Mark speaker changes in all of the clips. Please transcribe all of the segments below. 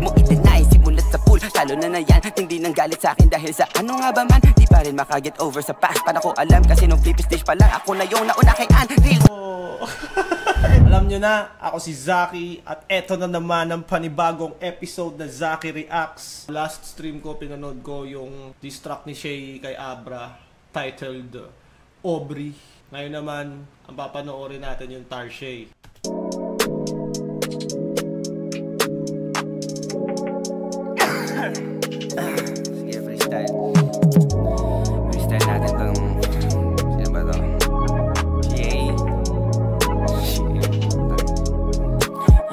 Speaker 1: Huwag mo i-deny, simulat sa pool. Talo na yan, hindi nang galit sa akin dahil sa ano nga ba man. Di pa rin makaget over sa past. Para ko alam kasi nung flip stage pa lang ako na yung nauna kay Unreal.
Speaker 2: Alam nyo na, ako si Zaki at eto na naman ang panibagong episode na Zaki Reacts. Last stream ko, pinanood ko yung diss track ni Shay kay Abra titled Aubrey. Ngayon naman, ang papanoorin natin yung Tarshay.
Speaker 1: Sige, freestyle. Freestyle natin tong... Sino ba to?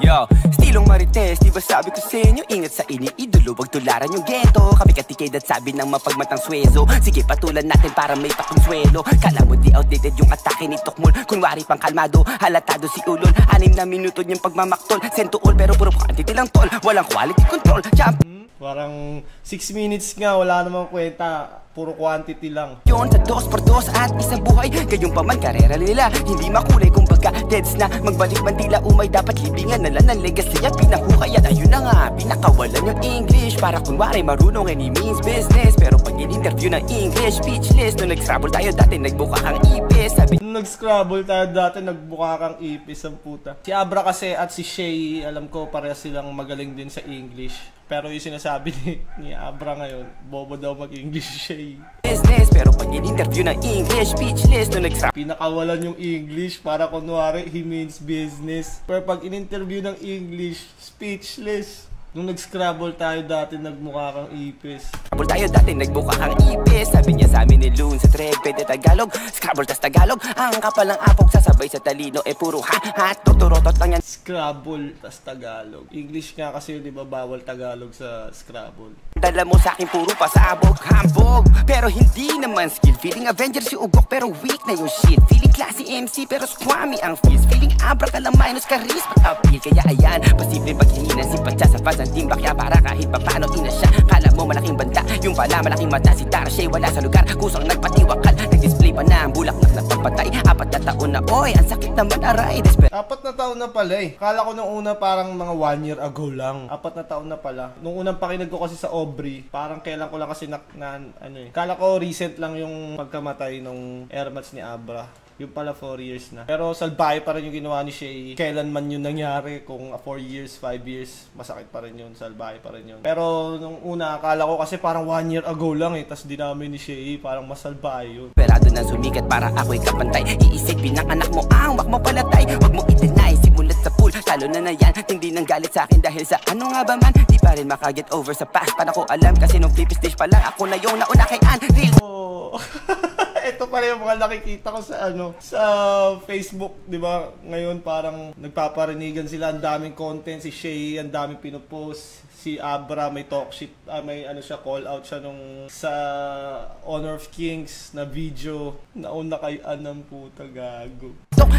Speaker 1: Yo, stilong marites, di ba sabi ko sa inyo, ingat sa iniidolo, wag tularan yung ghetto. Kami katikid at sabi ng mapagmatang swezo. Sige, patulan natin para may pakonsuelo. Kala mo di outdated yung atake ni Tokmol. Kunwari pang kalmado, halatado si Ulol. 6 na minuto niyang pagmamaktol. Send to all pero puro quantity lang tol. Walang quality control, champ.
Speaker 2: Parang 6 minutes nga, wala namang kwenta. Puro quantity lang.
Speaker 1: Yun sa 2x2 at isang buhay. Gayong pa man karera nila, hindi makulay kumbaga deads na. Magbalik man tila umay, dapat libingan na lang ng legacy at pinahukay. At ayun na nga, pinakawalan yung English. Para kunwari marunong any means business. Pero pag in-interview ng English, speechless. Nung nag-scrabble tayo dati, nagbuka kang ipis.
Speaker 2: Nung nag-scrabble tayo dati, nagbuka kang ipis ang puta. Si Abra kasi at si Shay, alam ko parehas silang magaling din sa English. Pero yung sinasabi ni Abra ngayon, bobo daw mag-English si Shay.
Speaker 1: Business, pero pag in-interview ng English, speechless. Nung nag-scrabble
Speaker 2: pinakawalan yung English para kunwari he means business. Pero pag in-interview ng English, speechless. Nung nag-scrabble tayo dati, nagmukha kang ipis.
Speaker 1: Scrabble tayo dati, nagbuka kang ipis. Sabi niya sa amin ni Loon sa Treg, pwede Tagalog. Scrabble tas Tagalog, ang kapal ng apog sasabay sa talino. Puro ha, tuturotot lang yan.
Speaker 2: Scrabble tas Tagalog. English nga kasi, di ba, bawal Tagalog sa Scrabble.
Speaker 1: Dala mo sa akin puro pasabog, hambog. Pero hindi naman skill. Feeling Avenger si Ugok pero weak na yung shit. Feeling classy MC pero squammy ang feels. Feeling Abra ka lang minus charisma appeal. Kaya ayan, posible paghingi ng simpatya sa fans ng team bakya. Para kahit papano ina siya. Kala mo malaking banda, yung pala malaking mata. Si Tarshay wala sa lugar, kusang nagpatiwakal. Nag-display pa na ang bulaklak na pagpatay. 4 na taon na, oy, ang sakit naman aray.
Speaker 2: 4 na taon na pala eh. Kala ko nung una parang mga 1 year ago lang. 4 na taon na pala. Nung unang pakinig ko kasi sa Aubrey, parang kailan ko lang kasi ano eh. Kala ko recent lang yung pagkamatay nung airmats ni Abra. Yung pala 4 years na. Pero salbahe pa rin yung ginawa ni Shay. Kailan man yun nangyari, kung 4 years, 5 years, masakit pa rin yun, salbahe pa rin yun. Pero nung una, akala ko kasi parang 1 year ago lang eh. Tas dinami ni Shay, parang masalbahe yun.
Speaker 1: Perado na sumikat para ako'y kapantay. Iisipin ng anak mo, wag mo palatay. Wag mo i-deny, simulat sa pool. Talo na yan, hindi nang galit sa akin dahil sa ano nga ba man. Di pa rin makaget over sa past. Para ko alam kasi nung flip stage pa lang ako na yung nauna kay Unreal.
Speaker 2: Oh. Ito pala yung mga nakikita ko sa Facebook, 'di ba? Ngayon parang nagpaparinigan sila, ang daming content, si Shay, ang daming pinopost, si Abra may talk shit, may siya, call out siya nung sa Honor of Kings na video, nauna kay Anang puta gago.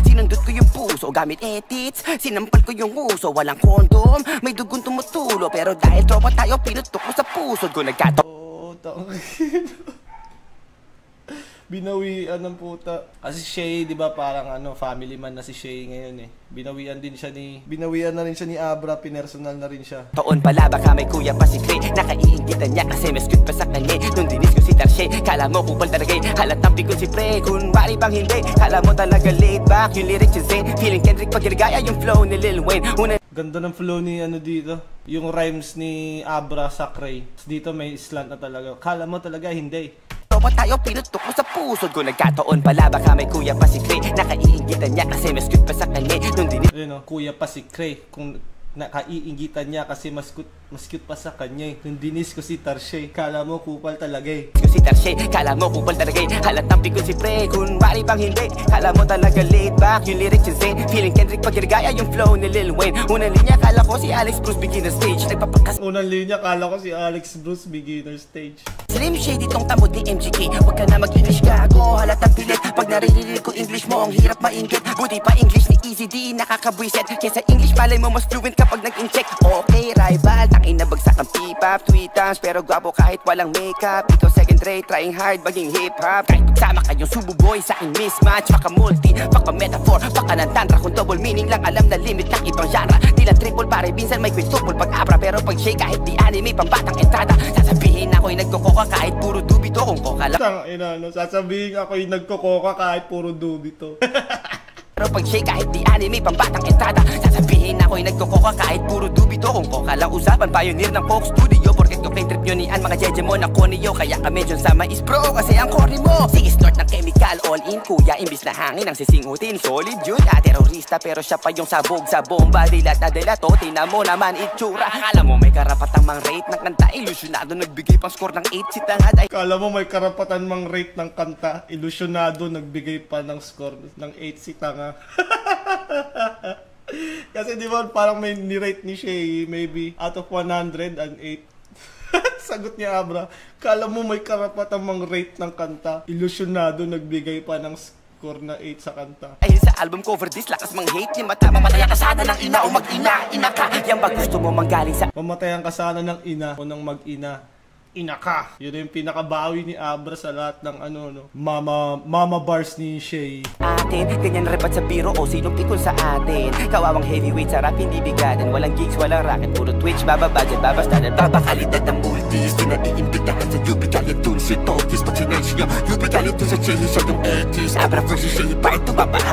Speaker 1: Sinundot ko yung puso gamit edits, sinampal ko yung uso, walang kondom, may dugong tumutulo, pero dahil tropa tayo pinutok ko sa puso ko nagkato.
Speaker 2: Oh, binawian ng puta. Kasi Shay, di ba, parang family man na si Shay ngayon eh. Binawian na rin siya ni Abra, pinersonal na rin siya.
Speaker 1: Taon pala baka may kuya pa si Cray, nakaiingitan niya kasi mas cute pa sa kanya. Nung dinis ko si Tarshay, kala mo kupal talaga eh. Halatang pikon si Pre, kunwari bang hindi. Kala mo talaga laid back, yung lyrics yung Zane. Feeling Kendrick pag ginagaya yung flow ni Lil Wayne.
Speaker 2: Ganda ng flow ni dito. Yung rhymes ni Abra sa Cray. Dito may slant na talaga. Kala mo talaga hindi.
Speaker 1: Tropa tayo pinutok ko sa puso ko nagkataon pala baka may kuya pa si Cray, nakaiingitan niya kasi mas cute pa sa kanya. Nung dinis
Speaker 2: kuya pa si Cray, kung nakaiingitan niya kasi mas cute pa sa kanya eh. Nung dinis ko si Tarshay, kala mo kupal talaga eh.
Speaker 1: Si Tarshay, kala mo kupal talaga eh. Halatang pikon si Pre, kunwari bang hindi. Kala mo talaga laid back, yung lyrics yung Zane. Feeling Kendrick pag ginagaya yung flow ni Lil Wayne. Unang linya, kala ko si Alex Bruce beginner stage.
Speaker 2: Unang linya, kala ko si Alex Bruce beginner stage.
Speaker 1: Slim shady tong tamod ni MGK. Huwag ka na mag-English gago, halatang pilit. Pag naririnig ko English mo, ang hirap mainggit. Buti pa English ni Easy D, nakakabwisit. Kesa English, malay mo mas fluent kapag nag-incheck. Okay, rival, tangin na bagsak ang P-pop, tweetams, pero gwapo kahit walang makeup. Ikaw second rate, trying hard, maging hip-hop. Kahit magsama kayong sububoy, sa aking mismatch. Baka multi, baka metaphor, baka ng tantra. Kung double meaning lang, alam na limit ng ibang genre. Di lang triple, pare, minsan may quintuple pag-abra. Pero pag shake, kahit di anime, pambatang entrada. Sasabihin ako'y nagkukoka kahit puro dubito. Kung koka lang
Speaker 2: sasabihin ako'y nagkukoka kahit puro dubito.
Speaker 1: pero pag shake kahit di anime, pambatang entrada. Sasabihin ako'y nagkukoka kahit puro dubito. Kung koka lang usapan, pioneer ng Fox Studio. Porket ko claim trip nyo niyan, mga jeje mo na koniyo. Kaya kami dyan sa mais bro, kasi ang corny mo. Sige snort ng chemical, all in kuya. Imbis na hangin ang sisingutin, solid yun. Terorista pero siya pa yung sabog sa bomba. Dilat na dilat, o tina mo naman itsura. Akala mo may karapatang mang rate ng kanta. Ilusyonado nagbigay pang score ng 8 si tangad ay.
Speaker 2: Kala mo may karapatan mang rate ng kanta. Ilusyonado nagbigay pa ng score ng 8 si tanga. Kasi di ba parang may ni-rate ni Shay, maybe out of 100 and 8. Sagot niya Abra, kala mo may karapatan mang rate ng kanta. Ilusyonado nagbigay pa ng score na 8 sa kanta.
Speaker 1: Dahil sa album cover this, lakas mang hate ni mata. Mamatay ka sana ng ina o mag-ina, ina ka. Yan ba gusto mo manggaling sa
Speaker 2: Mamatayan ka sana ng ina o ng mag-ina. Ina ka. Yun yung pinakabawi ni Abra sa lahat ng mama bars ni Shay.
Speaker 1: atin? Ganyan repat sa biro o sinong pikon sa atin. Kawawang heavyweight sa rap hindi bigadan. Walang gigs, walang racket, puro Twitch, bababagyan, babastadan. Babakalidad ng multis, di na iimbita ka sa Yubigalit tun si Tokis. Pag sinay siya, Yubigalit tun sa Chili siya yung Etis. Abra versus Shay, pa ito babahan.